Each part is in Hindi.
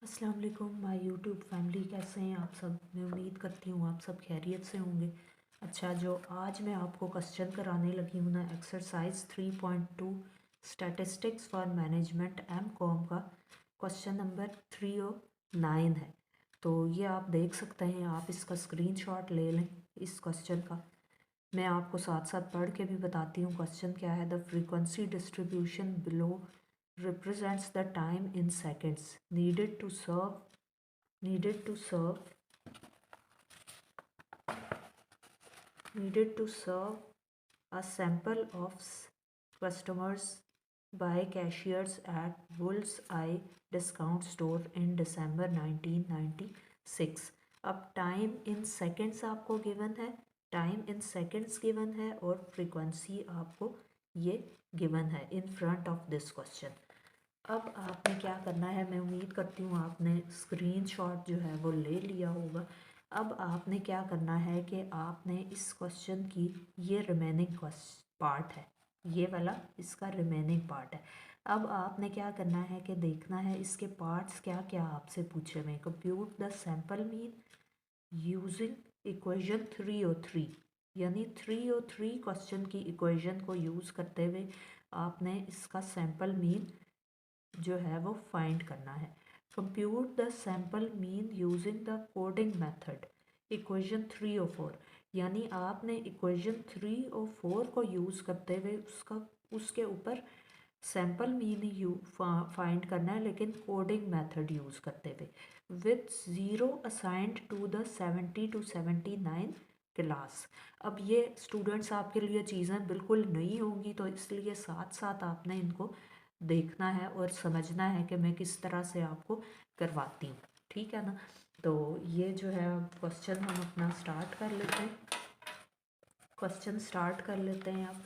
अस्सलाम वालेकुम माय यूट्यूब फैमिली, कैसे हैं आप सब। मैं उम्मीद करती हूँ आप सब खैरियत से होंगे। अच्छा, जो आज मैं आपको क्वेश्चन कराने लगी हूँ ना, exercise 3.2 statistics for management M com का क्वेश्चन नंबर 309 है। तो ये आप देख सकते हैं, आप इसका स्क्रीनशॉट ले लें इस क्वेश्चन का। मैं आपको साथ साथ पढ़ के भी बताती हूँ क्वेश्चन क्या है। The frequency distribution below represents the time in seconds needed to serve a sample of customers by cashiers at Bull's Eye discount store in December 1996। अब टाइम इन सेकंड्स आपको गिवन है, टाइम इन सेकंड्स गिवन है और फ्रीक्वेंसी आपको ये गिवन है in front of this question. अब आपने क्या करना है, मैं उम्मीद करती हूँ आपने स्क्रीनशॉट जो है वो ले लिया होगा। अब आपने क्या करना है कि आपने इस क्वेश्चन की ये रिमेनिंग पार्ट है, ये वाला इसका रिमेनिंग पार्ट है। अब आपने क्या करना है कि देखना है इसके पार्ट्स क्या क्या आपसे पूछे हुए। Compute the sample mean using equation 303, यानी 303 क्वेश्चन की इक्वेशन को यूज़ करते हुए आपने इसका सैंपल मीन जो है वो फाइंड करना है। Compute the sample mean using the coding method equation 304, यानी आपने इक्वेशन 304 को यूज़ करते हुए उसके ऊपर सैंपल मीन यू फाइंड करना है, लेकिन कोडिंग मेथड यूज़ करते हुए with zero assigned to the 70 to 79 class. अब ये स्टूडेंट्स आपके लिए चीज़ें बिल्कुल नई होंगी, तो इसलिए साथ साथ आपने इनको देखना है और समझना है कि मैं किस तरह से आपको करवाती हूँ, ठीक है ना। तो ये जो है क्वेश्चन हम अपना स्टार्ट कर लेते हैं। क्वेश्चन स्टार्ट कर लेते हैं। आप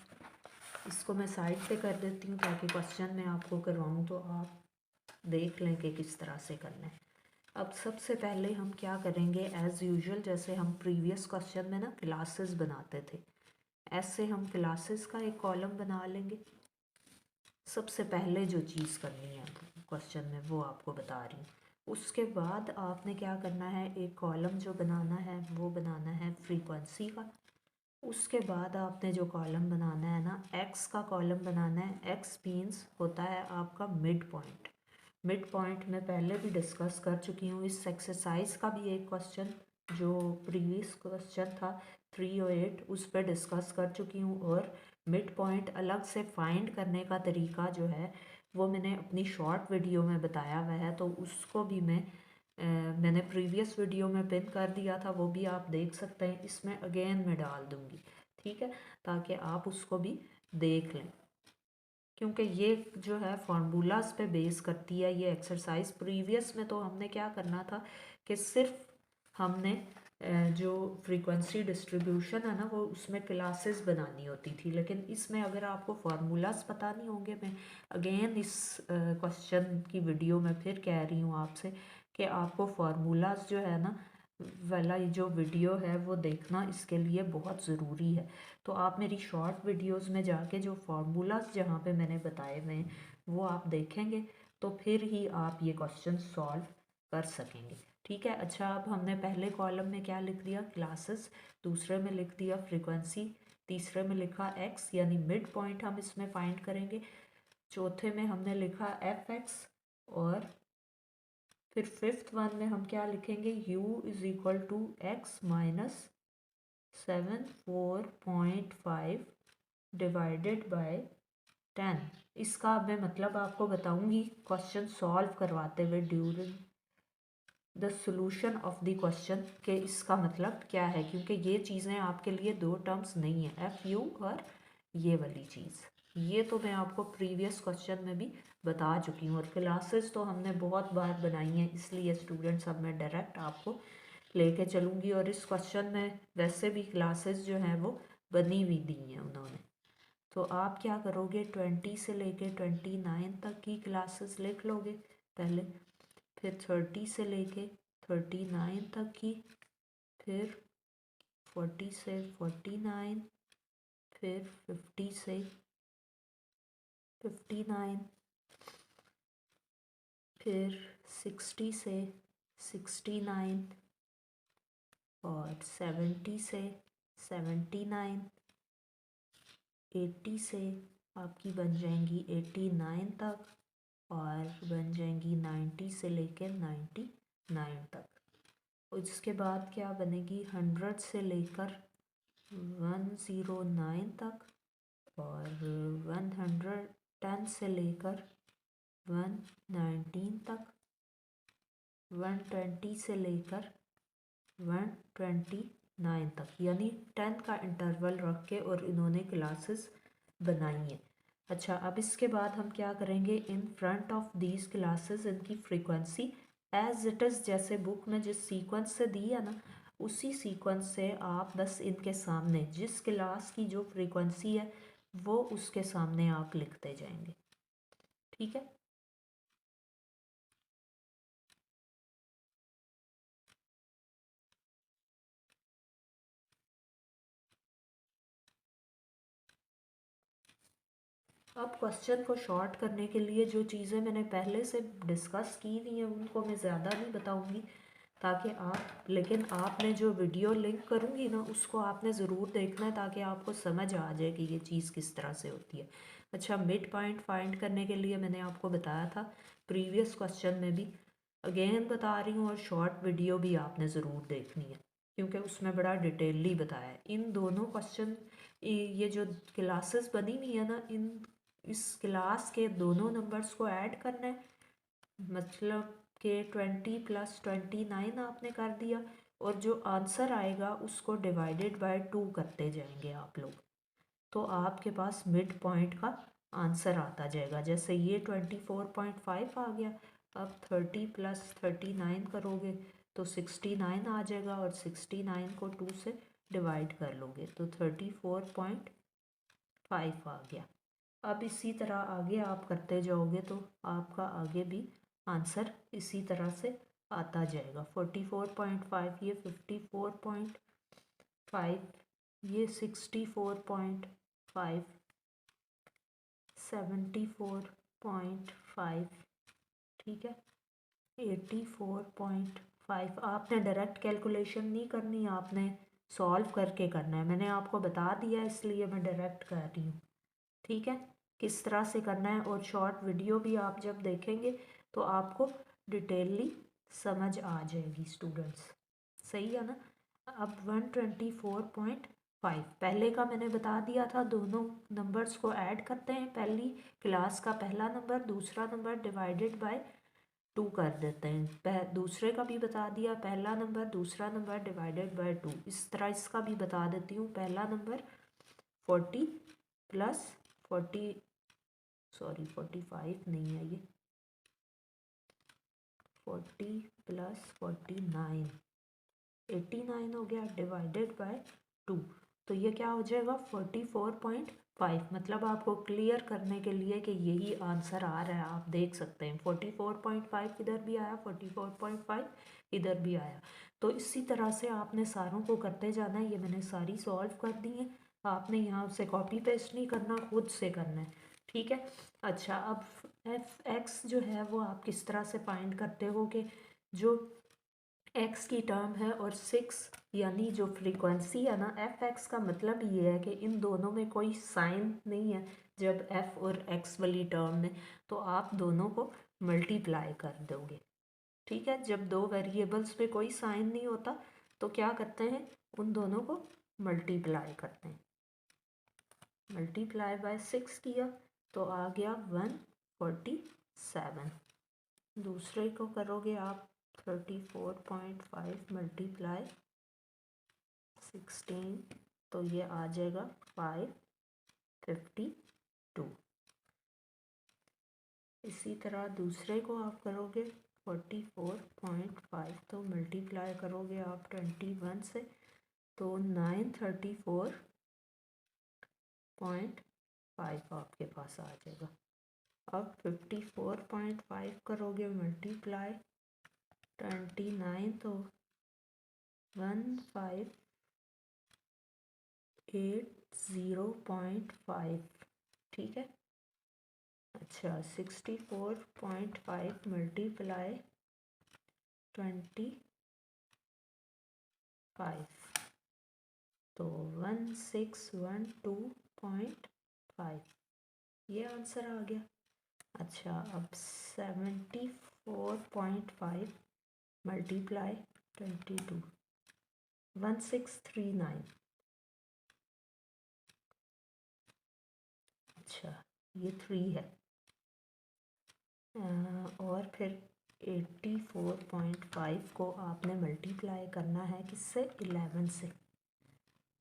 इसको मैं साइड पे कर देती हूँ ताकि क्वेश्चन मैं आपको करवाऊँ तो आप देख लें कि किस तरह से करना है। अब सबसे पहले हम क्या करेंगे, एज़ यूजुअल जैसे हम प्रीवियस क्वेश्चन में ना क्लासेस बनाते थे, ऐसे हम क्लासेस का एक कॉलम बना लेंगे। सबसे पहले जो चीज़ करनी है क्वेश्चन में वो आपको बता रही हूँ। उसके बाद आपने क्या करना है, एक कॉलम जो बनाना है वो बनाना है फ्रीक्वेंसी का। उसके बाद आपने जो कॉलम बनाना है ना, एक्स का कॉलम बनाना है। एक्स मीन्स होता है आपका मिड पॉइंट। मिड पॉइंट में पहले भी डिस्कस कर चुकी हूँ। इस एक्सरसाइज का भी एक क्वेश्चन जो प्रीवियस क्वेश्चन था 308 उस पर डिस्कस कर चुकी हूँ, और मिड पॉइंट अलग से फाइंड करने का तरीका जो है वो मैंने अपनी शॉर्ट वीडियो में बताया हुआ है, तो उसको भी मैंने प्रीवियस वीडियो में पिन कर दिया था, वो भी आप देख सकते हैं। इसमें अगेन मैं डाल दूँगी, ठीक है, ताकि आप उसको भी देख लें, क्योंकि ये जो है फार्मूलाज पे बेस करती है ये एक्सरसाइज। प्रीवियस में तो हमने क्या करना था कि सिर्फ हमने जो फ्रीक्वेंसी डिस्ट्रीब्यूशन है ना वो उसमें क्लासेस बनानी होती थी, लेकिन इसमें अगर आपको फार्मूलाज पता नहीं होंगे, मैं अगेन इस क्वेश्चन की वीडियो में फिर कह रही हूँ आपसे कि आपको फार्मूलाज जो है ना वाला जो वीडियो है वो देखना इसके लिए बहुत ज़रूरी है। तो आप मेरी शॉर्ट वीडियोस में जाके जो फार्मूलाज जहाँ पे मैंने बताए हुए हैं वो आप देखेंगे, तो फिर ही आप ये क्वेश्चन सॉल्व कर सकेंगे, ठीक है। अच्छा, अब हमने पहले कॉलम में क्या लिख दिया, क्लासेस, दूसरे में लिख दिया फ्रीक्वेंसी, तीसरे में लिखा एक्स यानी मिड पॉइंट हम इसमें फाइंड करेंगे, चौथे में हमने लिखा एफ एक्स, और फिर फिफ्थ वन में हम क्या लिखेंगे, u is equal to x minus 74.5 divided by 10। इसका अब मैं मतलब आपको बताऊंगी क्वेश्चन सॉल्व करवाते हुए during the solution of the question के इसका मतलब क्या है, क्योंकि ये चीज़ें आपके लिए दो टर्म्स नहीं है, एफ यू और ये वाली चीज़। ये तो मैं आपको प्रीवियस क्वेश्चन में भी बता चुकी हूँ, और क्लासेस तो हमने बहुत बार बनाई हैं, इसलिए स्टूडेंट्स अब मैं डायरेक्ट आपको लेके चलूँगी। और इस क्वेश्चन में वैसे भी क्लासेस जो हैं वो बनी हुई दी हैं उन्होंने। तो आप क्या करोगे, 20 से लेके 29 तक की क्लासेस लिख लोगे पहले, फिर 30 से लेके 39 तक की, फिर 40 से 49, फिर 50 से 59, फिर 60 से 69 और 70 से 79, 80 से आपकी बन जाएंगी 89 तक और बन जाएंगी 90 से लेकर 99 तक। उसके बाद क्या बनेगी 100 से लेकर 109 तक और 110 से लेकर 119 तक, 120 से लेकर 129 तक, यानी 10 का इंटरवल रख के और इन्होंने क्लासेस बनाई हैं। अच्छा, अब इसके बाद हम क्या करेंगे, in front of these classes इनकी फ्रीक्वेंसी एज इट इज़, जैसे बुक में जिस सीक्वेंस से दी है ना, उसी सीक्वेंस से आप बस इनके सामने जिस क्लास की जो फ्रीक्वेंसी है वो उसके सामने आप लिखते जाएंगे। ठीक है। अब क्वेश्चन को शॉर्ट करने के लिए जो चीज़ें मैंने पहले से डिस्कस की हुई हैं उनको मैं ज़्यादा नहीं बताऊंगी, ताकि आप, लेकिन आपने जो वीडियो लिंक करूँगी ना उसको आपने ज़रूर देखना है ताकि आपको समझ आ जाए कि ये चीज़ किस तरह से होती है। अच्छा, मिड पॉइंट फाइंड करने के लिए मैंने आपको बताया था प्रीवियस क्वेश्चन में भी, अगेन बता रही हूँ, और शॉर्ट वीडियो भी आपने ज़रूर देखनी है क्योंकि उसमें बड़ा डिटेलली बताया है। इन दोनों क्वेश्चन, ये जो क्लासेस बनी हुई है ना, इस क्लास के दोनों नंबर्स को ऐड करना है, मतलब कि 20 + 29 आपने कर दिया और जो आंसर आएगा उसको डिवाइडेड बाय 2 करते जाएंगे आप लोग, तो आपके पास मिड पॉइंट का आंसर आता जाएगा। जैसे ये 24.5 आ गया, अब 30 + 39 करोगे तो 69 आ जाएगा और 69 को 2 से डिवाइड कर लोगे तो 34.5 आ गया। अब इसी तरह आगे आप करते जाओगे तो आपका आगे भी आंसर इसी तरह से आता जाएगा। 44.5, ये 54.5, ये 64.5, 74.5, ठीक है, 84.5। आपने डायरेक्ट कैलकुलेशन नहीं करनी, आपने सॉल्व करके करना है। मैंने आपको बता दिया इसलिए मैं डायरेक्ट कर रही हूँ। ठीक है, किस तरह से करना है, और शॉर्ट वीडियो भी आप जब देखेंगे तो आपको डिटेलली समझ आ जाएगी स्टूडेंट्स। सही है ना। अब 124.5 पहले का मैंने बता दिया था, दोनों नंबर्स को ऐड करते हैं, पहली क्लास का पहला नंबर दूसरा नंबर डिवाइडेड बाय 2 कर देते हैं। दूसरे का भी बता दिया, पहला नंबर दूसरा नंबर डिवाइडेड बाय 2। इस तरह इसका भी बता देती हूँ। पहला नंबर 40 + 40, सॉरी 45 नहीं है, ये 40 + 49, 89 हो गया, डिवाइडेड बाय 2, तो ये क्या हो जाएगा 44.5। मतलब आपको क्लियर करने के लिए कि यही आंसर आ रहा है, आप देख सकते हैं 44.5 इधर भी आया, 44.5 इधर भी आया। तो इसी तरह से आपने सारों को करते जाना है। ये मैंने सारी सॉल्व कर दी है, आपने यहाँ से कॉपी पेस्ट नहीं करना, खुद से करना है। ठीक है। अच्छा, अब f(x) जो है वो आप किस तरह से फाइंड करते हो कि जो x की टर्म है और 6 यानी जो फ्रीक्वेंसी है ना, f(x) का मतलब ये है कि इन दोनों में कोई साइन नहीं है। जब f और x वाली टर्म में, तो आप दोनों को मल्टीप्लाई कर दोगे। ठीक है, जब दो वेरिएबल्स पे कोई साइन नहीं होता तो क्या करते हैं, उन दोनों को मल्टीप्लाई करते हैं। मल्टीप्लाई बाय 6 किया तो आ गया 147। दूसरे को करोगे आप 34.5 मल्टीप्लाई 16, तो ये आ जाएगा 552। इसी तरह दूसरे को आप करोगे 44.5, तो मल्टीप्लाई करोगे आप 21 से तो 934.5 आपके पास आ जाएगा। अब 54.5 करोगे मल्टीप्लाई 29 तो 1580.5, ठीक है। अच्छा, 64.5 मल्टीप्लाई 25, तो 1612.5 ये आंसर आ गया। अच्छा, अब 74.5 मल्टीप्लाई 22, 1639। अच्छा, ये 3 है। और फिर 84.5 को आपने मल्टीप्लाई करना है किससे, 11 से,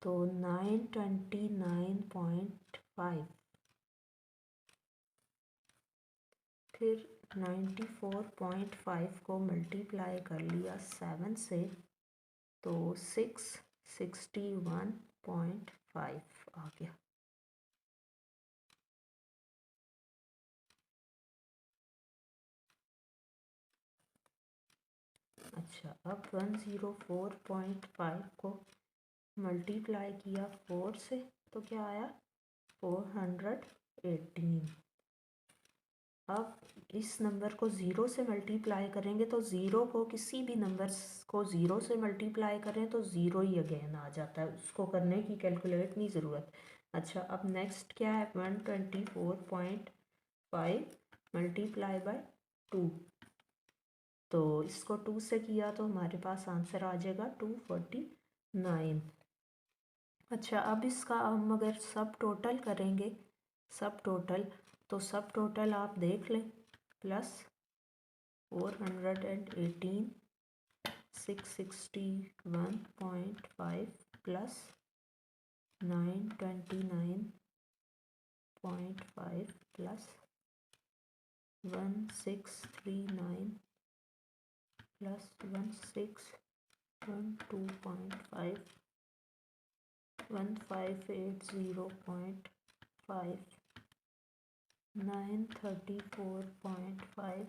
तो 929.5, फिर 94.5 को मल्टीप्लाई कर लिया 7 से, तो 661.5 आ गया। अच्छा, अब 104.5 को मल्टीप्लाई किया 4 से, तो क्या आया, 418। अब इस नंबर को ज़ीरो से मल्टीप्लाई करेंगे तो ज़ीरो को, किसी भी नंबर को ज़ीरो से मल्टीप्लाई करें तो ज़ीरो ही अगेन आ जाता है, उसको करने की कैलकुलेट नहीं ज़रूरत। अच्छा, अब नेक्स्ट क्या है, 124.5 मल्टीप्लाई बाय 2, तो इसको 2 से किया तो हमारे पास आंसर आ जाएगा 249। अच्छा, अब इसका हम अगर सब टोटल करेंगे, सब टोटल, तो सब टोटल आप देख लें, plus 418, 661.5 plus 929.5 plus 1639 plus 1612.5, 1580.5, 934.5,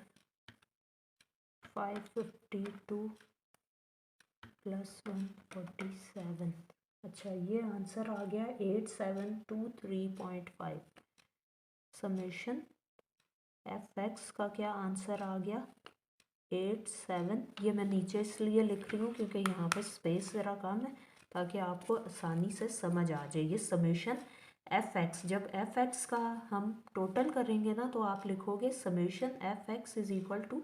552 plus 147। अच्छा, ये आंसर आ गया 8723.5। समेशन एफ एक्स का क्या आंसर आ गया, 87। ये मैं नीचे इसलिए लिख रही हूँ क्योंकि यहाँ पर स्पेस ज़रा कम है, ताकि आपको आसानी से समझ आ जाए। ये समेशन एफ एक्स, जब एफ एक्स का हम टोटल करेंगे ना, तो आप लिखोगे summation F x is equal to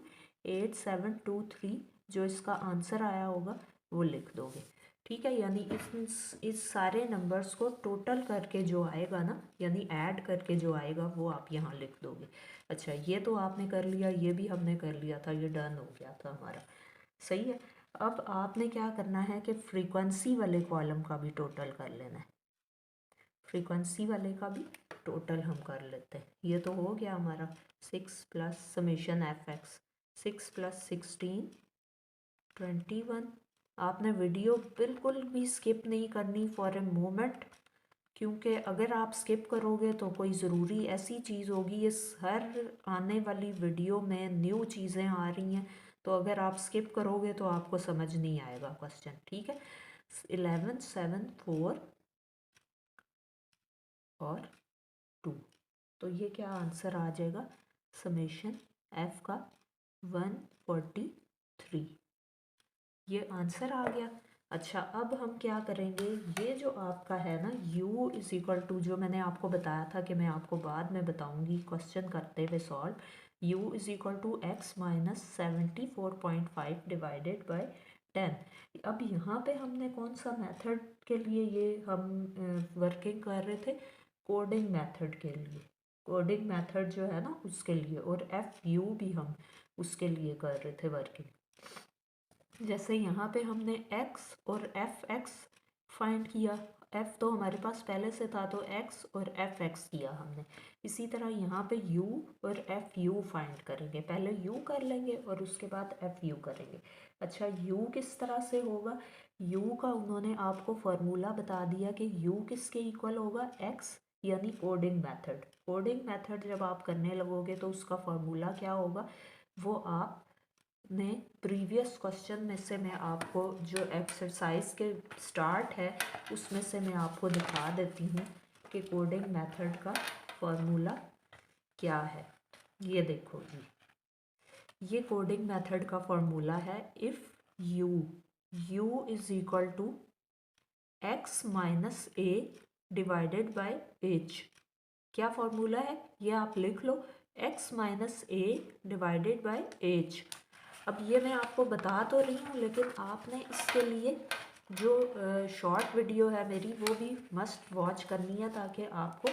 8723, जो इसका आंसर आया होगा वो लिख दोगे। ठीक है, यानी इस सारे नंबर्स को टोटल करके जो आएगा ना, यानी ऐड करके जो आएगा वो आप यहाँ लिख दोगे। अच्छा, ये तो आपने कर लिया, ये भी हमने कर लिया था, ये डन हो गया था हमारा, सही है। अब आपने क्या करना है कि फ्रीक्वेंसी वाले कॉलम का भी टोटल कर लेना है, फ्रीक्वेंसी वाले का भी टोटल हम कर लेते हैं। ये तो हो गया हमारा 6 plus summation F x, 6 plus 16 21। आपने वीडियो बिल्कुल भी स्किप नहीं करनी फॉर ए मोमेंट, क्योंकि अगर आप स्किप करोगे तो कोई ज़रूरी ऐसी चीज़ होगी, इस हर आने वाली वीडियो में न्यू चीज़ें आ रही हैं, तो अगर आप स्किप करोगे तो आपको समझ नहीं आएगा क्वेश्चन। ठीक है, 11 7 4 और 2, तो ये क्या आंसर आ जाएगा, समेशन एफ का 143, ये आंसर आ गया। अच्छा, अब हम क्या करेंगे, ये जो आपका है ना u इज़ इक्वल टू, जो मैंने आपको बताया था कि मैं आपको बाद में बताऊंगी क्वेश्चन करते हुए solve, u is equal to x minus 74.5 divided by 10। अब यहाँ पे हमने कौन सा मेथड के लिए ये हम वर्किंग कर रहे थे, कोडिंग मेथड के लिए, कोडिंग मेथड जो है ना उसके लिए, और एफ यू भी हम उसके लिए कर रहे थे वर्किंग। जैसे यहाँ पे हमने x और एफ एक्स फाइंड किया, f तो हमारे पास पहले से था, तो x और एफ एक्स किया हमने। इसी तरह यहाँ पे u और एफ यू फाइंड करेंगे, पहले u कर लेंगे और उसके बाद एफ यू करेंगे। अच्छा, u किस तरह से होगा, u का उन्होंने आपको फार्मूला बता दिया कि u किसके इक्वल होगा, x, यानी कोडिंग मेथड। कोडिंग मेथड जब आप करने लगोगे तो उसका फार्मूला क्या होगा, वो आप ने प्रीवियस क्वेश्चन में से मैं आपको जो एक्सरसाइज के स्टार्ट है उसमें से मैं आपको दिखा देती हूँ कि कोडिंग मेथड का फॉर्मूला क्या है। ये देखो जी, ये कोडिंग मेथड का फॉर्मूला है। If u is equal to x minus a divided by h. क्या फॉर्मूला है ये आप लिख लो, x minus a divided by H. अब ये मैं आपको बता तो रही हूँ, लेकिन आपने इसके लिए जो शॉर्ट वीडियो है मेरी वो भी मस्ट वॉच करनी है, ताकि आपको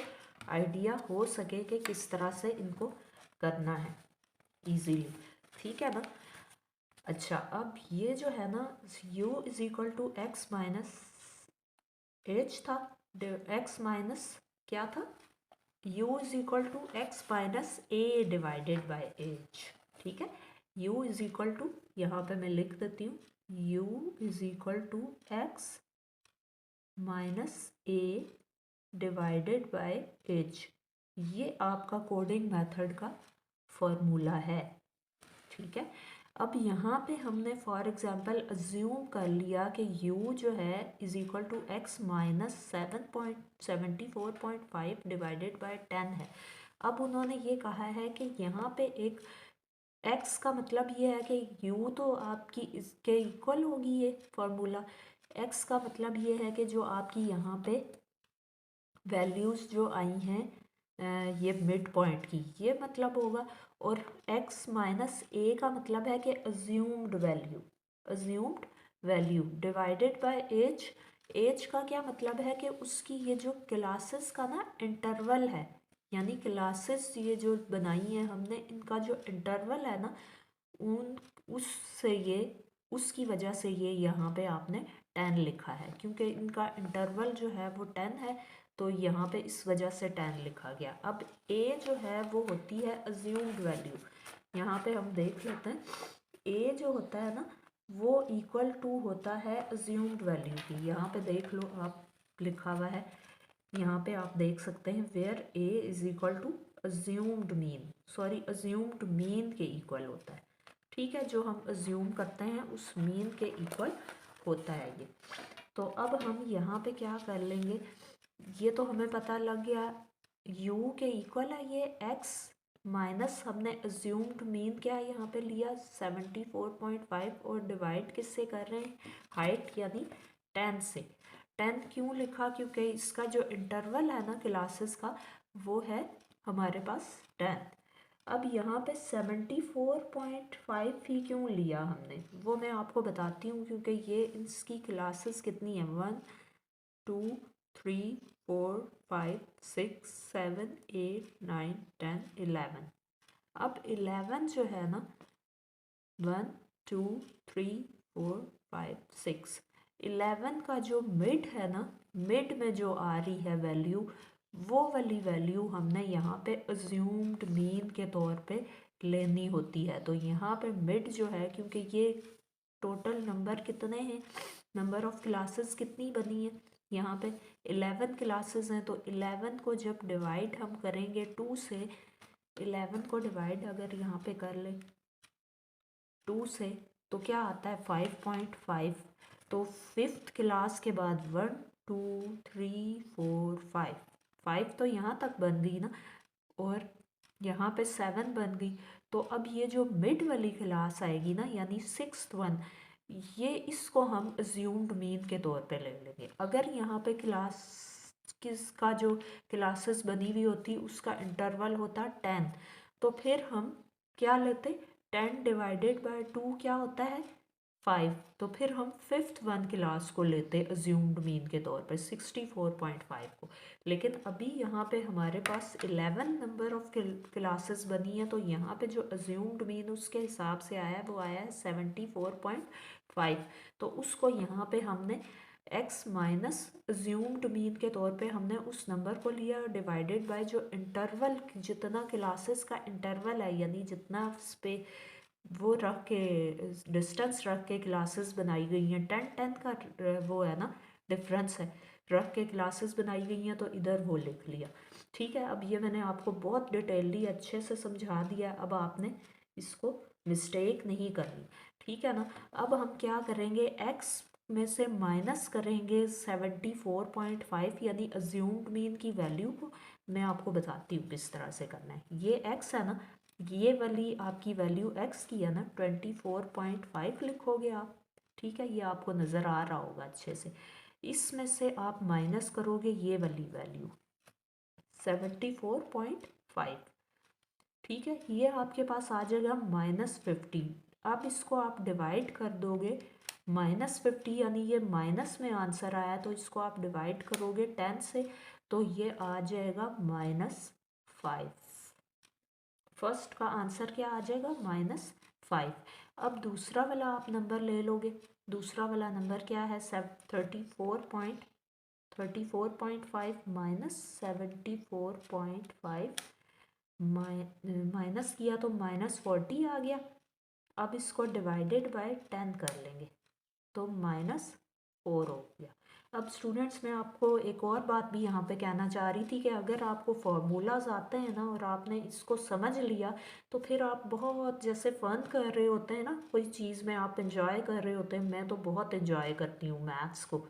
आइडिया हो सके कि किस तरह से इनको करना है इजीली। ठीक है ना। अच्छा, अब ये जो है ना u is equal to x minus h था, एक्स माइनस क्या था, u is equal to x minus a divided by h. ठीक है, u इज इक्वल टू, यहाँ पे मैं लिख देती हूँ, u is equal to x minus a divided by h. ये आपका कोडिंग मेथड का फॉर्मूला है। ठीक है, अब यहाँ पे हमने फॉर एग्जांपल अज्यूम कर लिया कि u जो है is equal to x minus 7.74.5 divided by 10 है। अब उन्होंने ये कहा है कि यहाँ पे एक x का मतलब ये है कि u तो आपकी इसके इक्वल होगी, ये फॉर्मूला। x का मतलब ये है कि जो आपकी यहाँ पे वैल्यूज़ जो आई हैं ये मिड पॉइंट की, ये मतलब होगा। और x माइनस ए का मतलब है कि assumed value divided by h. H का क्या मतलब है कि उसकी ये जो क्लासेस का ना इंटरवल है, यानी क्लासेस ये जो बनाई है हमने, इनका जो इंटरवल है ना, उन उससे ये उसकी वजह से ये यहाँ पे आपने 10 लिखा है, क्योंकि इनका इंटरवल जो है वो 10 है, तो यहाँ पे इस वजह से 10 लिखा गया। अब a जो है वो होती है अज्यूम्ड वैल्यू। यहाँ पे हम देख लेते हैं, a जो होता है ना वो इक्वल टू होता है अज्यूम्ड वैल्यू की। यहाँ पे देख लो आप, लिखा हुआ है यहाँ पे, आप देख सकते हैं where a is equal to assumed mean के इक्वल होता है। ठीक है, जो हम अज्यूम करते हैं उस मीन के इक्वल होता है ये। तो अब हम यहाँ पे क्या कर लेंगे, ये तो हमें पता लग गया u के इक्वल है ये x माइनस, हमने अज्यूम्ड मीन क्या है यहाँ पे लिया 74.5, और डिवाइड किससे कर रहे हैं, हाइट यानी 10 से। 10 क्यों लिखा, क्योंकि इसका जो इंटरवल है ना क्लासेस का वो है हमारे पास 10। अब यहाँ पे 74.5 ही क्यों लिया हमने, वो मैं आपको बताती हूँ, क्योंकि ये इसकी क्लासेस कितनी है, 1 2 3 4 5 6 7 8 9 10 11। अब 11 जो है ना, 1 2 3 4 5 6, 11 का जो मिड है ना, मिड में जो आ रही है वैल्यू, वो वाली वैल्यू हमने यहाँ पे अज्यूम्ड मीन के तौर पे लेनी होती है। तो यहाँ पे मिड जो है, क्योंकि ये टोटल नंबर कितने हैं, नंबर ऑफ क्लासेस कितनी बनी है, यहाँ पे 11 क्लासेस हैं, तो 11 को जब डिवाइड हम करेंगे 2 से, 11 को डिवाइड अगर यहाँ पे कर ले 2 से, तो क्या आता है 5.5। तो फिफ्थ क्लास के बाद 1 2 3 4 5 तो यहाँ तक बन गई ना, और यहाँ पे 7 बन गई। तो अब ये जो मिड वाली क्लास आएगी ना, यानी 6th वन, ये इसको हम अज्यूम्ड मीन के तौर पे ले लेंगे। अगर यहाँ पे क्लास किसका जो क्लासेस बनी हुई होती उसका इंटरवल होता 10, तो फिर हम क्या लेते, 10 डिवाइडेड बाय 2 क्या होता है 5, तो फिर हम फिफ्थ वन क्लास को लेते अज्यूम्ड मीन के तौर पे 64.5 को। लेकिन अभी यहाँ पे हमारे पास 11 नंबर ऑफ क्लासेस बनी है, तो यहाँ पे जो अज्यूम्ड मीन उसके हिसाब से आया है वो आया है 74.5। तो उसको यहाँ पे हमने x माइनस अज्यूम्ड मीन के तौर पे हमने उस नंबर को लिया, डिवाइडेड बाय जो इंटरवल, जितना क्लासेस का इंटरवल है, यानी जितना उस पे वो रख के डिस्टेंस रख के क्लासेस बनाई गई हैं, 10 का वो है ना डिफरेंस है, रख के क्लासेस बनाई गई हैं, तो इधर वो लिख लिया। ठीक है, अब ये मैंने आपको बहुत डिटेलली अच्छे से समझा दिया, अब आपने इसको मिस्टेक नहीं करनी। ठीक है ना। अब हम क्या करेंगे, x में से माइनस करेंगे 74.5 यानी अज्यूम्ड मीन की वैल्यू को। मैं आपको बताती हूँ किस तरह से करना है। ये x है ना, ये वाली आपकी वैल्यू x की है ना, 24.5 लिखोगे आप, ठीक है, ये आपको नज़र आ रहा होगा अच्छे से। इसमें से आप माइनस करोगे ये वाली वैल्यू 74.5, ठीक है, ये आपके पास आ जाएगा -15। अब इसको आप डिवाइड कर दोगे -50, यानी ये माइनस में आंसर आया, तो इसको आप डिवाइड करोगे 10 से, तो ये आ जाएगा -5। फर्स्ट का आंसर क्या आ जाएगा -5। अब दूसरा वाला आप नंबर ले लोगे, दूसरा वाला नंबर क्या है, 34.5 -74.5 माइनस किया तो -40 आ गया। अब इसको डिवाइडेड बाय 10 कर लेंगे तो -4 हो गया। अब स्टूडेंट्स, मैं आपको एक और बात भी यहाँ पे कहना चाह रही थी कि अगर आपको फार्मूलाज आते हैं ना और आपने इसको समझ लिया, तो फिर आप बहुत जैसे फ़न कर रहे होते हैं ना, कोई चीज़ में आप इंजॉय कर रहे होते हैं। मैं तो बहुत इंजॉय करती हूँ मैथ्स को,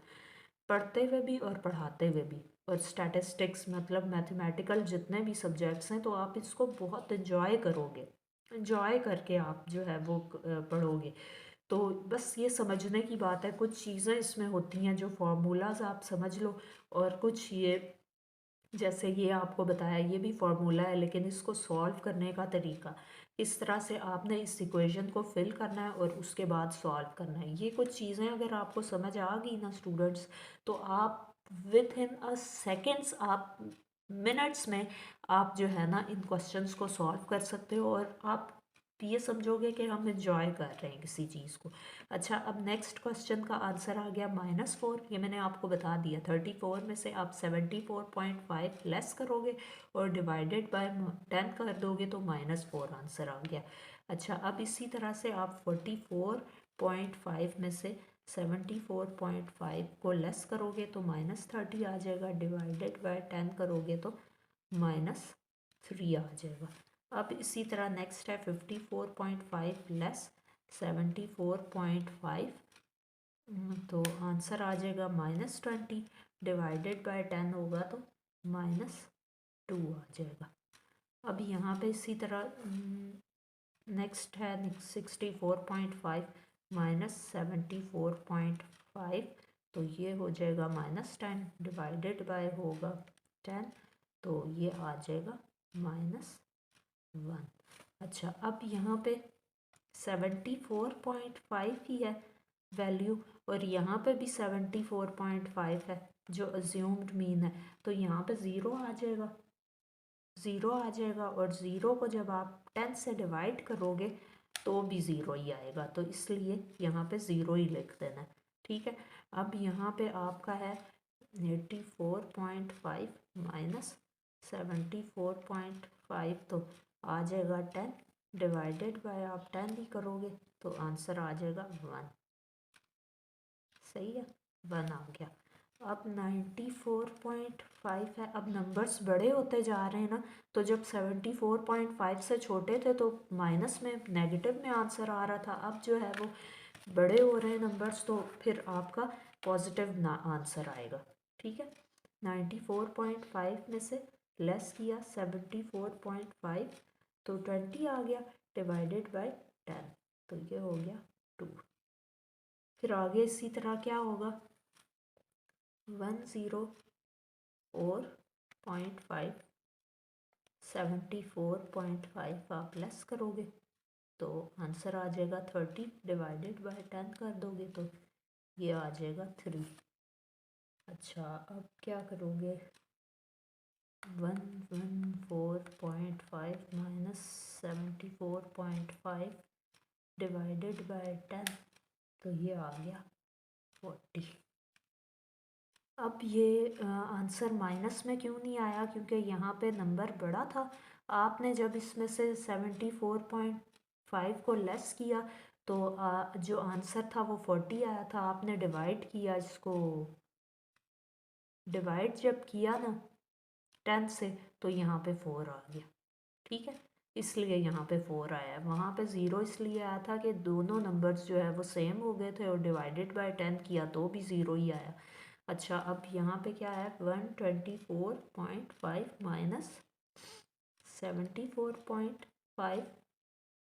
पढ़ते हुए भी और पढ़ाते हुए भी, और स्टैटिस्टिक्स मतलब मैथमेटिकल जितने भी सब्जेक्ट्स हैं, तो आप इसको बहुत इंजॉय करोगे, इंजॉय करके आप जो है वो पढ़ोगे। तो बस ये समझने की बात है, कुछ चीज़ें इसमें होती हैं जो फार्मूलाज आप समझ लो, और कुछ ये जैसे ये आपको बताया ये भी फार्मूला है, लेकिन इसको सॉल्व करने का तरीका, इस तरह से आपने इस इक्वेशन को फिल करना है और उसके बाद सॉल्व करना है। ये कुछ चीज़ें अगर आपको समझ आ गई ना स्टूडेंट्स, तो आप विद इन अ सेकेंड्स, आप मिनट्स में आप जो है ना इन क्वेश्चंस को सॉल्व कर सकते हो, और आप ये समझोगे कि हम इंजॉय कर रहे हैं किसी चीज़ को। अच्छा, अब नेक्स्ट क्वेश्चन का आंसर आ गया -4। ये मैंने आपको बता दिया, 34 में से आप 74.5 लेस करोगे और डिवाइडेड बाय 10 कर दोगे तो -4 आंसर आ गया। अच्छा, अब इसी तरह से आप 44.5 में से 74.5 को लेस करोगे तो -30 आ जाएगा, डिवाइडेड बाय 10 करोगे तो -3 आ जाएगा। अब इसी तरह नेक्स्ट है 54.5 लेस 74.5, तो आंसर आ जाएगा -20, डिवाइडेड बाय 10 होगा तो -2 आ जाएगा। अब यहाँ पे इसी तरह नेक्स्ट है 64.5 -74.5, तो ये हो जाएगा -10, डिवाइडेड बाय होगा 10, तो ये आ जाएगा -1। अच्छा, अब यहाँ पे 74.5 ही है वैल्यू, और यहाँ पे भी 74.5 है जो अज्यूम्ड मीन है, तो यहाँ पे ज़ीरो आ जाएगा, ज़ीरो आ जाएगा, और ज़ीरो को जब आप 10 से डिवाइड करोगे तो भी ज़ीरो ही आएगा, तो इसलिए यहाँ पे ज़ीरो ही लिख देना है, ठीक है। अब यहाँ पे आपका है 84.5 -74.5, तो आ जाएगा 10, डिवाइडेड बाय आप 10 ही करोगे तो आंसर आ जाएगा 1। सही है, 1 आ गया। अब 94.5 है। अब नंबर्स बड़े होते जा रहे हैं ना, तो जब 74.5 से छोटे थे तो माइनस में नेगेटिव में आंसर आ रहा था, अब जो है वो बड़े हो रहे हैं नंबर्स, तो फिर आपका पॉजिटिव ना आंसर आएगा, ठीक है। 94.5 में से लेस किया 74.5, तो 20 आ गया, डिवाइडेड बाय 10, तो ये हो गया 2। फिर आगे इसी तरह क्या होगा, 104.5 74.5 आप लेस करोगे तो आंसर आ जाएगा 30, डिवाइडेड बाय 10 कर दोगे तो ये आ जाएगा 3। अच्छा, अब क्या करोगे, 114.5 -74.5 डिवाइडेड बाय 10, तो ये आ गया 40। अब ये आंसर माइनस में क्यों नहीं आया, क्योंकि यहाँ पे नंबर बड़ा था। आपने जब इसमें से 74.5 को लेस किया तो जो आंसर था वो 40 आया था। आपने डिवाइड किया इसको, डिवाइड जब किया ना 10 से, तो यहाँ पे 4 आ गया, ठीक है, इसलिए यहाँ पे 4 आया है। वहाँ पे 0 इसलिए आया था कि दोनों नंबर्स जो है वो सेम हो गए थे, और डिवाइडेड बाय 10 किया तो भी 0 ही आया। अच्छा, अब यहाँ पे क्या है, 124.5 -74.5 5,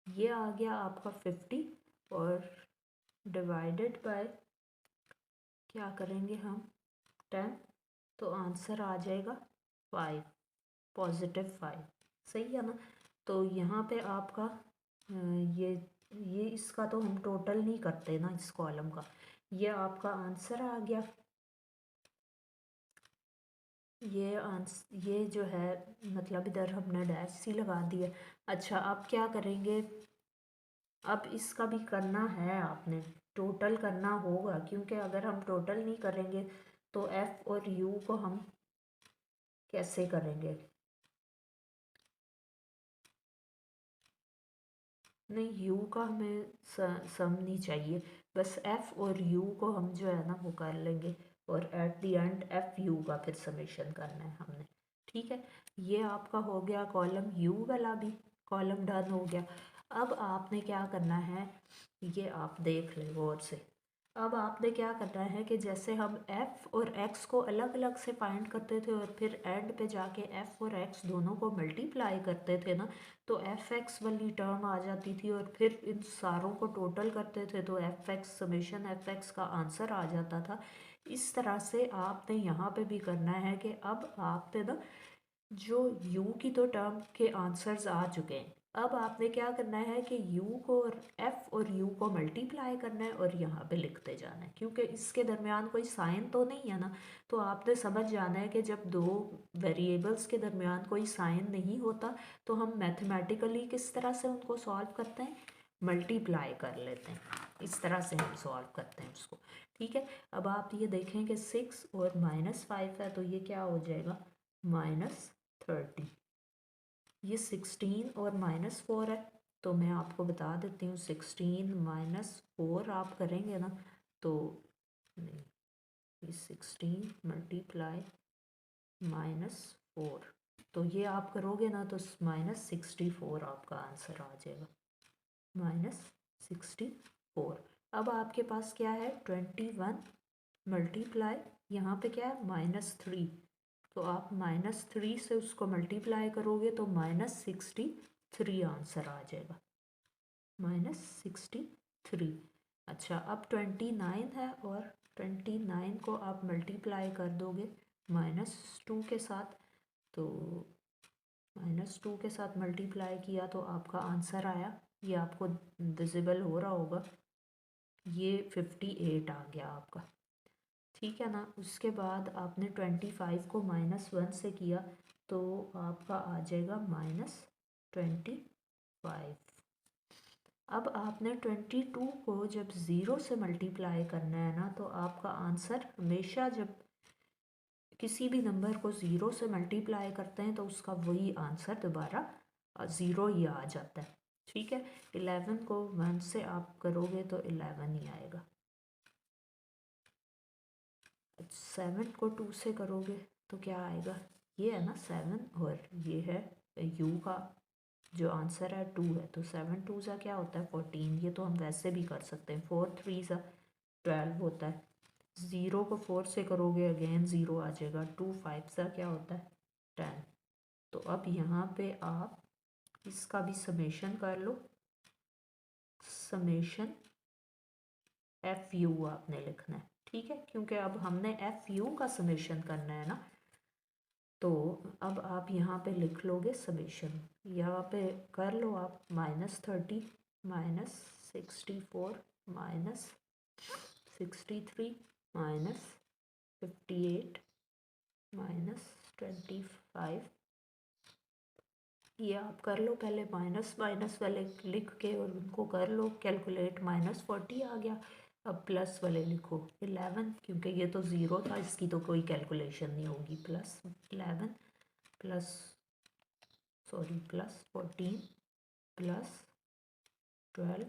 ये आ गया आपका 50 और डिवाइडेड बाय क्या करेंगे हम 10, तो आंसर आ जाएगा 5, +5। सही है ना। तो यहाँ पे आपका ये इसका तो हम टोटल नहीं करते ना इस कॉलम का, ये आपका आंसर आ गया। ये जो है मतलब इधर हमने डैश सी लगा दी है। अच्छा अब क्या करेंगे, अब इसका भी करना है, आपने टोटल करना होगा, क्योंकि अगर हम टोटल नहीं करेंगे तो एफ और यू को हम कैसे करेंगे। नहीं, यू का हमें सम नहीं चाहिए, बस एफ और यू को हम जो है ना वो कर लेंगे, और at the end F you का फिर समेशन करना है हमने। ठीक है, ये आपका हो गया कॉलम यू वाला भी कॉलम डन हो गया। अब आपने क्या करना है, ये आप देख लें गौर से। अब आपने क्या करना है कि जैसे हम f और x को अलग अलग से फाइंड करते थे और फिर एंड पे जाके f और x दोनों को मल्टीप्लाई करते थे ना, तो एफ एक्स वाली टर्म आ जाती थी और फिर इन सारों को टोटल करते थे तो F x summation F x का आंसर आ जाता था। इस तरह से आपने यहाँ पे भी करना है कि अब आपने ना जो u की तो टर्म के आंसर्स आ चुके हैं, अब आपने क्या करना है कि u को और f और u को मल्टीप्लाई करना है और यहाँ पे लिखते जाना है, क्योंकि इसके दरमियान कोई साइन तो नहीं है ना। तो आपने समझ जाना है कि जब दो वेरिएबल्स के दरमियान कोई साइन नहीं होता तो हम मैथमेटिकली किस तरह से उनको सॉल्व करते हैं, मल्टीप्लाई कर लेते हैं। इस तरह से हम सॉल्व करते हैं उसको। ठीक है, अब आप ये देखें कि 6 और -5 है, तो ये क्या हो जाएगा -30। ये 16 और -4 है, तो मैं आपको बता देती हूँ 16 -4 आप करेंगे ना तो नहीं, ये 16 मल्टीप्लाई -4, तो ये आप करोगे ना तो -64 आपका आंसर आ जाएगा, -64। अब आपके पास क्या है 21 मल्टीप्लाई, यहाँ पे क्या है -3, तो आप -3 से उसको मल्टीप्लाई करोगे तो -63 आंसर आ जाएगा, -63। अच्छा अब 29 है और 29 को आप मल्टीप्लाई कर दोगे -2 के साथ, तो -2 के साथ मल्टीप्लाई किया तो आपका आंसर आया, ये आपको विजिबल हो रहा होगा, ये 58 आ गया आपका। ठीक है ना। उसके बाद आपने 25 को -1 से किया तो आपका आ जाएगा -25। अब आपने 22 को जब ज़ीरो से मल्टीप्लाई करना है ना, तो आपका आंसर हमेशा जब किसी भी नंबर को ज़ीरो से मल्टीप्लाई करते हैं तो उसका वही आंसर दोबारा ज़ीरो ही आ जाता है। ठीक है, 11 को 1 से आप करोगे तो 11 ही आएगा। 7 को 2 से करोगे तो क्या आएगा, ये है ना 7 और ये है u का जो आंसर है 2 है, तो 7 2 सा क्या होता है 14। ये तो हम वैसे भी कर सकते हैं, 4 3 सा 12 होता है। 0 को 4 से करोगे अगेन 0 आ जाएगा, 2 5 सा क्या होता है 10। तो अब यहाँ पे आप इसका भी समेशन कर लो, समेशन एफ यू आपने लिखना है। ठीक है, क्योंकि अब हमने एफ यू का समेशन करना है ना, तो अब आप यहाँ पे लिख लोगे समेशन, यहाँ पे कर लो आप -30 -64 -63 -58 -25, ये आप कर लो पहले, माइनस माइनस वाले लिख के और उनको कर लो कैलकुलेट, -40 आ गया। अब प्लस वाले लिखो 11, क्योंकि ये तो ज़ीरो था इसकी तो कोई कैलकुलेशन नहीं होगी, +11 प्लस सॉरी +14 +12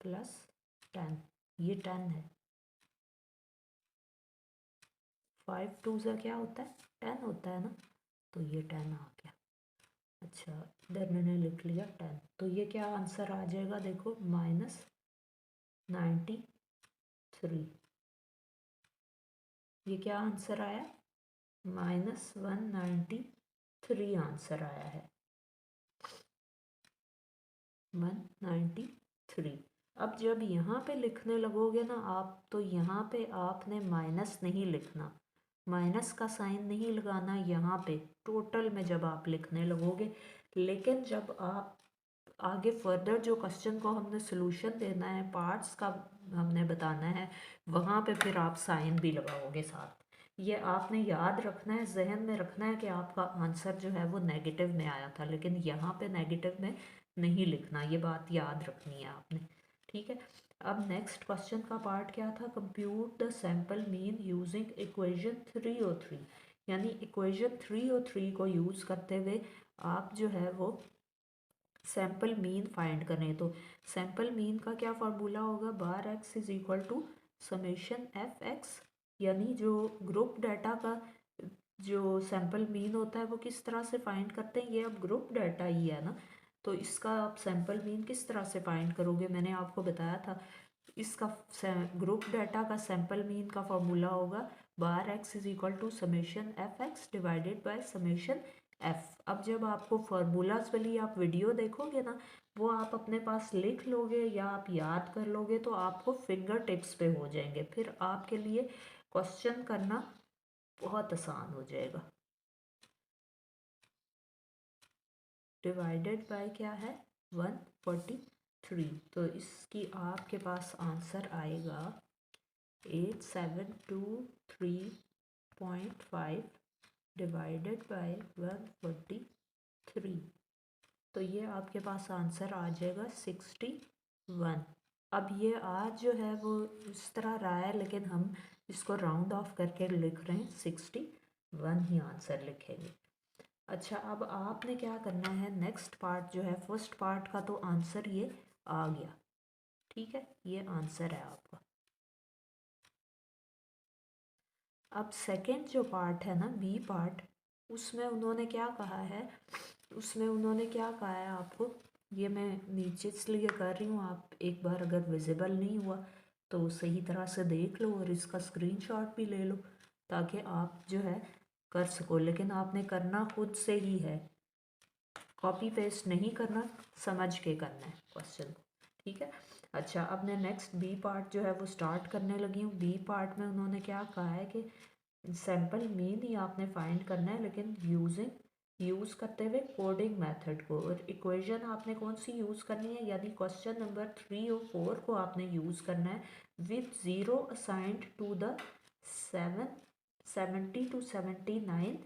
+10, ये 10 है। 5 2 सा क्या होता है 10 होता है ना, तो ये 10 आ गया। अच्छा इधर मैंने लिख लिया 10, तो ये क्या आंसर आ जाएगा देखो -93। ये क्या आंसर आया -193 आंसर आया है। 193। अब जब यहाँ पे लिखने लगोगे ना आप, तो यहाँ पे आपने माइनस नहीं लिखना, माइनस का साइन नहीं लगाना यहाँ पे टोटल में जब आप लिखने लगोगे। लेकिन जब आप आगे फर्दर जो क्वेश्चन को हमने सोल्यूशन देना है, पार्ट्स का हमने बताना है, वहाँ पे फिर आप साइन भी लगाओगे साथ। ये आपने याद रखना है, जहन में रखना है कि आपका आंसर जो है वो नेगेटिव में आया था, लेकिन यहाँ पे नेगेटिव में नहीं लिखना, ये बात याद रखनी है आपने। ठीक है। अब नेक्स्ट क्वेश्चन का पार्ट क्या था, compute the sample mean using equation 303। यानी इक्वेशन 303 को यूज़ करते हुए आप जो है वो सैम्पल मीन फाइंड करें। तो सैम्पल मीन का क्या फार्मूला होगा, bar X is equal to summation F X. यानी जो ग्रुप डाटा का जो सैम्पल मीन होता है वो किस तरह से फाइंड करते हैं, ये अब ग्रुप डाटा ही है ना, तो इसका आप सैम्पल मीन किस तरह से फाइंड करोगे, मैंने आपको बताया था। इसका ग्रुप डाटा का सैम्पल मीन का फॉर्मूला होगा bar X is equal to summation F X divided by summation F. अब जब आपको फार्मूलाज वाली आप वीडियो देखोगे ना, वो आप अपने पास लिख लोगे या आप याद कर लोगे तो आपको फिंगर टिप्स पे हो जाएंगे, फिर आपके लिए क्वेश्चन करना बहुत आसान हो जाएगा। डिवाइडेड बाय क्या है, 143। तो इसकी आपके पास आंसर आएगा 8723.5 डिवाइडेड बाय 143। तो ये आपके पास आंसर आ जाएगा 61। अब ये आज जो है वो इस तरह रहा है, लेकिन हम इसको राउंड ऑफ करके लिख रहे हैं 61 ही आंसर लिखेंगे। अच्छा, अब आपने क्या करना है, नेक्स्ट पार्ट जो है, फर्स्ट पार्ट का तो आंसर ये आ गया, ठीक है, ये आंसर है आपका। अब सेकंड जो पार्ट है ना, बी पार्ट, उसमें उन्होंने क्या कहा है, उसमें उन्होंने क्या कहा है आपको, ये मैं नीचे इसलिए कर रही हूँ, आप एक बार अगर विजिबल नहीं हुआ तो सही तरह से देख लो और इसका स्क्रीनशॉट भी ले लो ताकि आप जो है कर सको। लेकिन आपने करना खुद से ही है, कॉपी पेस्ट नहीं करना, समझ के करना है क्वेश्चन को, ठीक है। अच्छा, अब मैं नेक्स्ट बी पार्ट जो है वो स्टार्ट करने लगी हूँ। बी पार्ट में उन्होंने क्या कहा है कि सैम्पल मीन ही आपने फाइंड करना है, लेकिन यूज़ करते हुए कोडिंग मेथड को, और इक्वेशन आपने कौन सी यूज़ करनी है, यानी क्वेश्चन नंबर 3 और 4 को आपने यूज़ करना है with zero assigned to the 70 to 79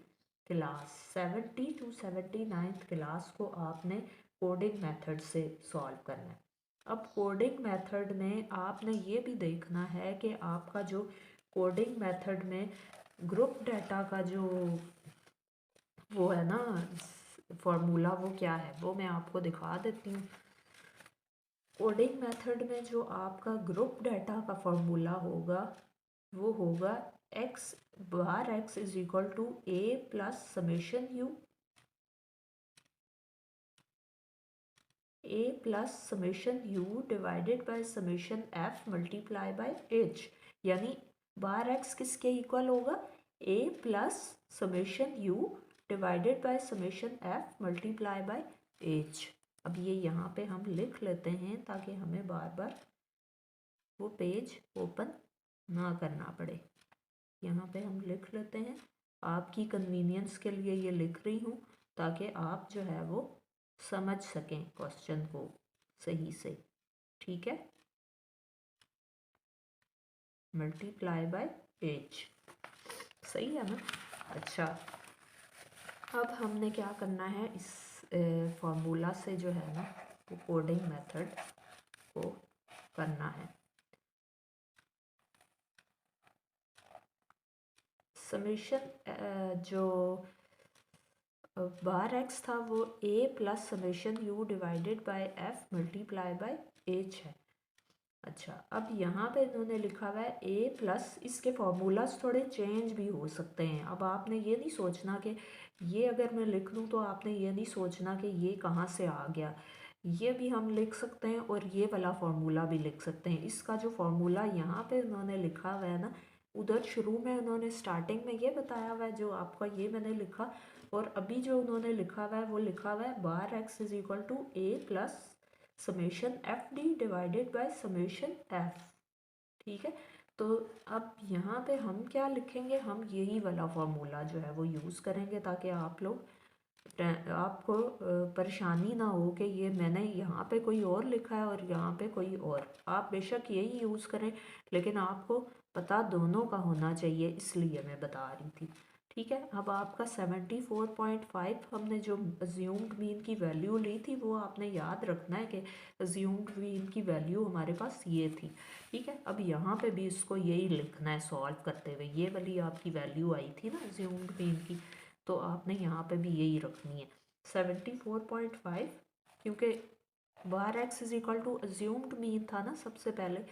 class. 70 to 79 class को आपने कोडिंग मेथड से सॉल्व करना है। अब कोडिंग मेथड में आपने ये भी देखना है कि आपका जो कोडिंग मेथड में ग्रुप डाटा का जो वो है ना फॉर्मूला, वो क्या है वो मैं आपको दिखा देती हूँ। कोडिंग मेथड में जो आपका ग्रुप डाटा का फॉर्मूला होगा वो होगा X bar X is equal to A plus summation U, A plus summation U divided by summation F multiply by H. यानी बार एक्स किसके इक्वल होगा, A plus summation U divided by summation F multiply by H. अब ये यहाँ पे हम लिख लेते हैं ताकि हमें बार बार वो पेज ओपन ना करना पड़े। यहाँ पे हम लिख लेते हैं, आपकी कन्वीनियंस के लिए ये लिख रही हूँ ताकि आप जो है वो समझ सकें क्वेश्चन को सही से, ठीक है। मल्टीप्लाई बाय एच, सही है ना। अच्छा, अब हमने क्या करना है, इस फॉर्मूला से जो है ना वो कोडिंग मेथड को करना है। समेशन जो बार एक्स था वो A plus summation U divided by F multiply by H है। अच्छा, अब यहाँ पे इन्होंने लिखा हुआ है ए प्लस, इसके फार्मूलाज थोड़े चेंज भी हो सकते हैं। अब आपने ये नहीं सोचना कि ये अगर मैं लिख लूँ तो आपने ये नहीं सोचना कि ये कहाँ से आ गया, ये भी हम लिख सकते हैं और ये वाला फार्मूला भी लिख सकते हैं। इसका जो फार्मूला यहाँ पे उन्होंने लिखा हुआ है ना, उधर शुरू में उन्होंने स्टार्टिंग में ये बताया हुआ है जो आपका ये मैंने लिखा, और अभी जो उन्होंने लिखा हुआ है वो लिखा हुआ है bar X is equal to A plus summation F D divided by summation F. ठीक है, तो अब यहाँ पे हम क्या लिखेंगे, हम यही वाला फॉर्मूला जो है वो यूज़ करेंगे ताकि आपको परेशानी ना हो कि ये मैंने यहाँ पे कोई और लिखा है और यहाँ पे कोई और। आप बेशक यही यूज़ करें, लेकिन आपको पता दोनों का होना चाहिए, इसलिए मैं बता रही थी। ठीक है, अब आपका 74.5 हमने जो अज्यूम्ड मीन की वैल्यू ली थी वो आपने याद रखना है कि अज्यूम्ड मीन की वैल्यू हमारे पास ये थी। ठीक है, अब यहाँ पे भी इसको यही लिखना है सॉल्व करते हुए, ये वाली आपकी वैल्यू आई थी ना अज्यूम्ड मीन की, तो आपने यहाँ पे भी यही रखनी है 74.5, क्योंकि bar X is equal to assumed mean था ना सबसे पहले,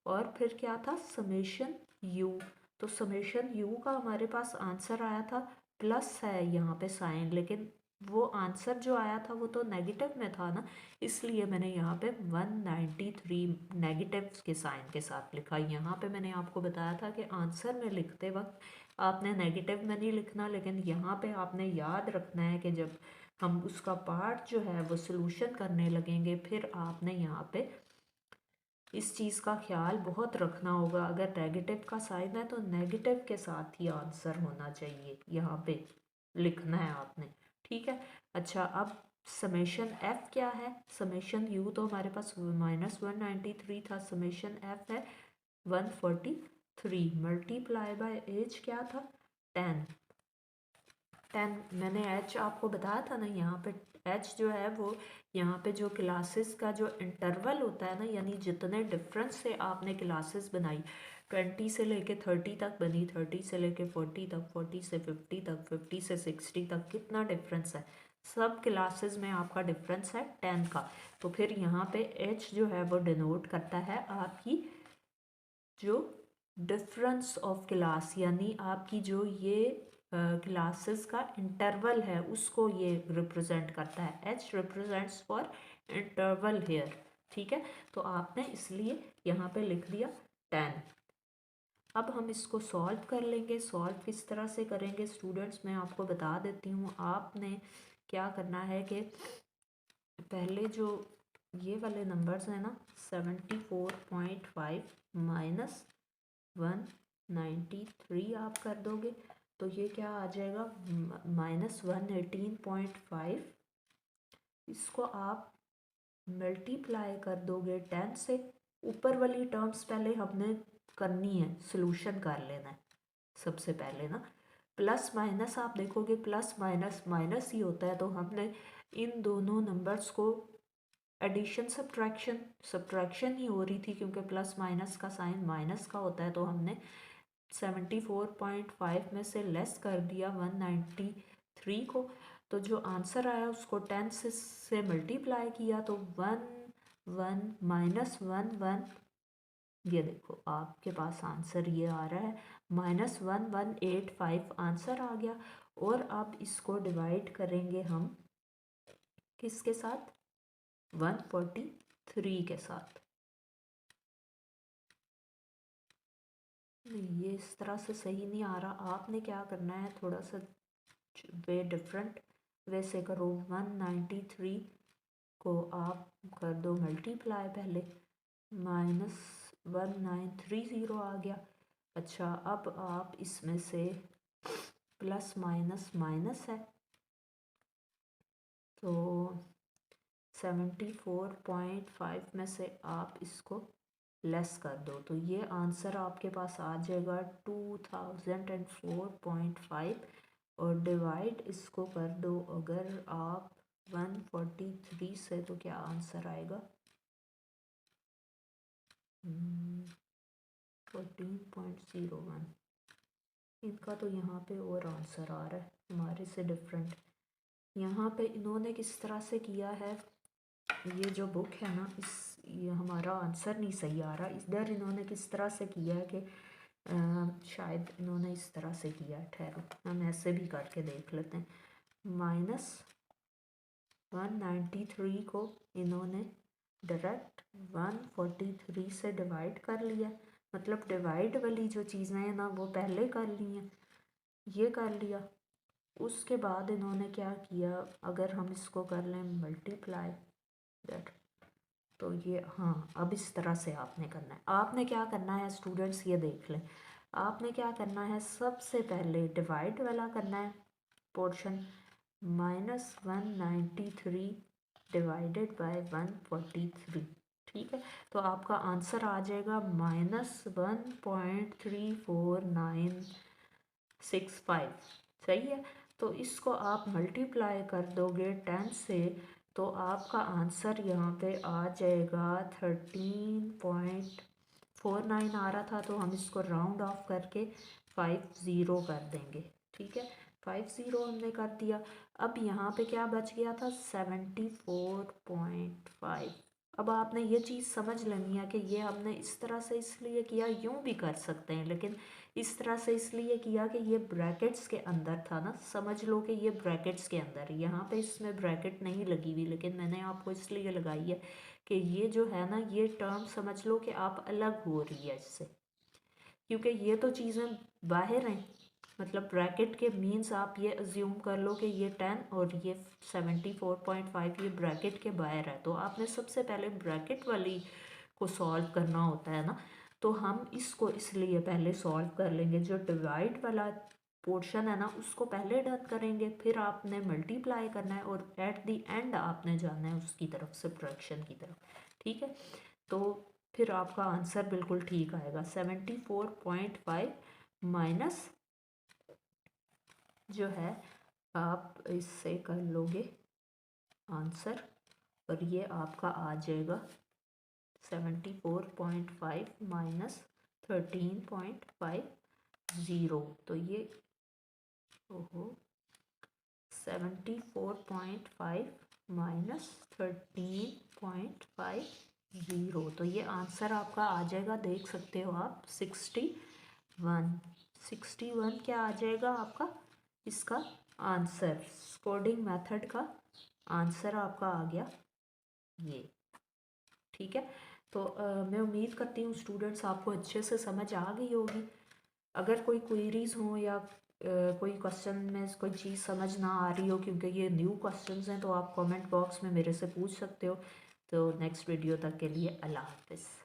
और फिर क्या था समेशन यू। तो समेशन यू का हमारे पास आंसर आया था, प्लस है यहाँ पे साइन, लेकिन वो आंसर जो आया था वो तो नेगेटिव में था ना, इसलिए मैंने यहाँ पे 193 नेगेटिव के साइन के साथ लिखा। यहाँ पे मैंने आपको बताया था कि आंसर में लिखते वक्त आपने नेगेटिव में नहीं लिखना, लेकिन यहाँ पे आपने याद रखना है कि जब हम उसका पार्ट जो है वो सोल्यूशन करने लगेंगे, फिर आपने यहाँ पे इस चीज़ का ख्याल बहुत रखना होगा। अगर नेगेटिव का साइन है तो नेगेटिव के साथ ही आंसर होना चाहिए, यहाँ पे लिखना है आपने। ठीक है, अच्छा अब समेशन एफ क्या है, समेशन यू तो हमारे पास -193 था, समेशन एफ है 143 मल्टीप्लाई बाय एज क्या था 10। मैंने एच आपको बताया था ना, यहाँ पे एच जो है वो यहाँ पे जो क्लासेस का जो इंटरवल होता है ना, यानी जितने डिफरेंस से आपने क्लासेस बनाई, 20 से लेके 30 तक बनी, 30 से लेके 40 तक, 40 से 50 तक, 50 से 60 तक, कितना डिफरेंस है, सब क्लासेस में आपका डिफरेंस है 10 का। तो फिर यहाँ पे एच जो है वो डिनोट करता है आपकी जो डिफरेंस ऑफ क्लास, यानी आपकी जो ये क्लासेस का इंटरवल है उसको ये रिप्रेजेंट करता है। H represents for interval here. ठीक है, तो आपने इसलिए यहाँ पे लिख दिया 10। अब हम इसको सॉल्व कर लेंगे। सॉल्व किस तरह से करेंगे स्टूडेंट्स, मैं आपको बता देती हूँ। आपने क्या करना है कि पहले जो ये वाले नंबर्स हैं ना 74.5 माइनस 193 आप कर दोगे तो ये क्या आ जाएगा -118.5। इसको आप मल्टीप्लाई कर दोगे 10 से। ऊपर वाली टर्म्स पहले हमने करनी है, सॉल्यूशन कर लेना है सबसे पहले ना। प्लस माइनस आप देखोगे प्लस माइनस माइनस ही होता है, तो हमने इन दोनों नंबर्स को एडिशन सब्ट्रैक्शन ही हो रही थी, क्योंकि प्लस माइनस का साइन माइनस का होता है, तो हमने 74.5 में से लेस कर दिया 193 को। तो जो आंसर आया उसको 10 से मल्टीप्लाई किया तो 1 माइनस 1 ये देखो आपके पास आंसर ये आ रहा है -1185 आंसर आ गया। और अब इसको डिवाइड करेंगे हम किसके साथ, 143 के साथ। नहीं, ये इस तरह से सही नहीं आ रहा। आपने क्या करना है, थोड़ा सा वे डिफरेंट वैसे करो। 193 को आप कर दो मल्टीप्लाई, पहले -1930 आ गया। अच्छा, अब आप इसमें से प्लस माइनस माइनस है तो 74.5 में से आप इसको लेस कर दो तो ये आंसर आपके पास आ जाएगा 2004.5। और डिवाइड इसको कर दो अगर आप 143 से, तो क्या आंसर आएगा 14.01। इनका तो यहाँ पे और आंसर आ रहा है हमारे से डिफरेंट। यहाँ पे इन्होंने किस तरह से किया है, ये जो बुक है ना ये हमारा आंसर नहीं सही आ रहा। इधर इन्होंने किस तरह से किया है कि शायद इन्होंने इस तरह से किया है, ठहरो हम ऐसे भी करके देख लेते हैं। -193 को इन्होंने डायरेक्ट 143 से डिवाइड कर लिया, मतलब डिवाइड वाली जो चीज़ें हैं ना वो पहले कर ली हैं, ये कर लिया। उसके बाद इन्होंने क्या किया, अगर हम इसको कर लें मल्टीप्लाई, दैट तो ये हाँ, अब इस तरह से आपने करना है। आपने क्या करना है स्टूडेंट्स, ये देख लें। आपने क्या करना है, सबसे पहले डिवाइड वाला करना है पोर्शन, -193 डिवाइडेड बाय 143। ठीक है, तो आपका आंसर आ जाएगा -1.34965। सही है, तो इसको आप मल्टीप्लाई कर दोगे 10 से, तो आपका आंसर यहाँ पे आ जाएगा 13.49 आ रहा था, तो हम इसको राउंड ऑफ करके 50 कर देंगे। ठीक है, 50 हमने कर दिया। अब यहाँ पे क्या बच गया था, 74.5। अब आपने ये चीज़ समझ लेनी है कि ये हमने इस तरह से इसलिए किया, यूँ भी कर सकते हैं, लेकिन इस तरह से इसलिए किया कि ये ब्रैकेट्स के अंदर था ना, समझ लो कि ये ब्रैकेट्स के अंदर, यहाँ पे इसमें ब्रैकेट नहीं लगी हुई, लेकिन मैंने आपको इसलिए लगाई है कि ये जो है ना, ये टर्म समझ लो कि आप अलग हो रही है इससे, क्योंकि ये तो चीज़ें बाहर हैं। मतलब ब्रैकेट के मीन्स आप ये अज्यूम कर लो कि ये 10 और ये 74.5 ये ब्रैकेट के बाहर है, तो आपने सबसे पहले ब्रैकेट वाली को सॉल्व करना होता है ना। तो हम इसको इसलिए पहले सॉल्व कर लेंगे, जो डिवाइड वाला पोर्शन है ना उसको पहले डन करेंगे, फिर आपने मल्टीप्लाई करना है और एट द एंड आपने जाना है उसकी तरफ, सब्ट्रैक्शन की तरफ। ठीक है, तो फिर आपका आंसर बिल्कुल ठीक आएगा, 74.5 माइनस जो है, आप इससे कर लोगे आंसर, और ये आपका आ जाएगा 74.5 माइनस 13.50। तो ये ओहो 74.5 माइनस 13.50, तो ये आंसर आपका आ जाएगा, देख सकते हो आप 61 क्या आ जाएगा आपका इसका आंसर, कोडिंग मेथड का आंसर आपका आ गया ये। ठीक है, तो मैं उम्मीद करती हूँ स्टूडेंट्स आपको अच्छे से समझ आ गई होगी। अगर कोई क्वेरीज हो या कोई क्वेश्चन में कोई चीज़ समझ ना आ रही हो, क्योंकि ये न्यू क्वेश्चंस हैं, तो आप कमेंट बॉक्स में मेरे से पूछ सकते हो। तो नेक्स्ट वीडियो तक के लिए अल्लाह हाफिज़।